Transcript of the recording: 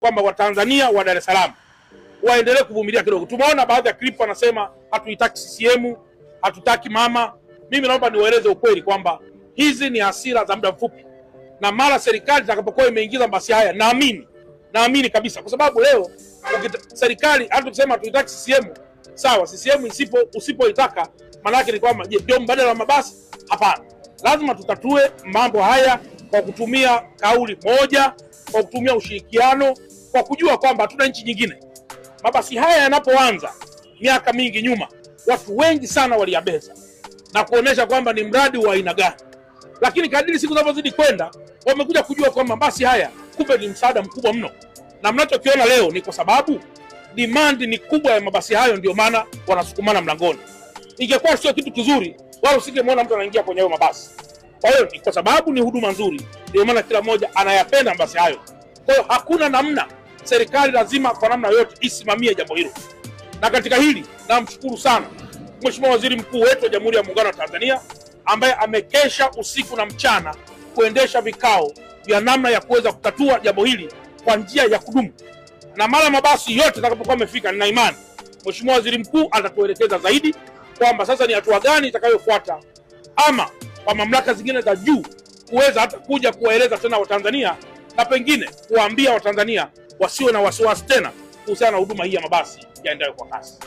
kwamba Watanzania wa Dar es Salaam waendelee kuvumilia kidogo. Tumeona baadhi ya clip wanasema hatuitaki CCM, hatutaki mama. Mimi naomba niwaeleze ukweli kwamba hizi ni hasira za muda mfupi, na mara serikali itakapokuwa imeingiza mabasi haya, naamini kabisa, kwa sababu leo serikali hata kusema hatuitaki CCM, sawa, CCM usipoitaka maana yake ni kwamba ndio mbadala wa mabasi? Hapana, lazima tutatue mambo haya kwa kutumia kauli moja, kwa kutumia ushirikiano, kwa kujua kwamba hatuna nchi nyingine. Mabasi haya yanapoanza miaka mingi nyuma, watu wengi sana waliyabeza na kuonesha kwamba ni mradi wa aina gani, lakini kadiri siku zinavyozidi kwenda wamekuja kujua kwamba mabasi haya kumbe ni msaada mkubwa mno, na mnachokiona leo ni kwa sababu demand ni kubwa ya mabasi hayo, ndio maana wanasukumana mlangoni. Ingekuwa sio kitu kizuri, wala usingemwona mtu anaingia kwenye hayo mabasi. Kwa hiyo ni kwa sababu ni huduma nzuri, ndio maana kila mmoja anayapenda mabasi hayo. Kwa hiyo hakuna namna, serikali lazima kwa namna yote isimamie jambo hilo. Na katika hili namshukuru sana Mheshimiwa Waziri Mkuu wetu wa Jamhuri ya Muungano wa Tanzania, ambaye amekesha usiku na mchana kuendesha vikao vya namna ya kuweza kutatua jambo hili kwa njia ya kudumu. Na mara mabasi yote yatakapokuwa yamefika, nina imani Mheshimiwa Waziri Mkuu atatuelekeza zaidi kwamba sasa ni hatua gani itakayofuata, ama kwa mamlaka zingine za juu kuweza hata kuja kuwaeleza tena Watanzania, na pengine kuwaambia Watanzania wasiwe na wasiwasi tena kuhusiana na huduma hii ya mabasi yaendayo kwa kasi.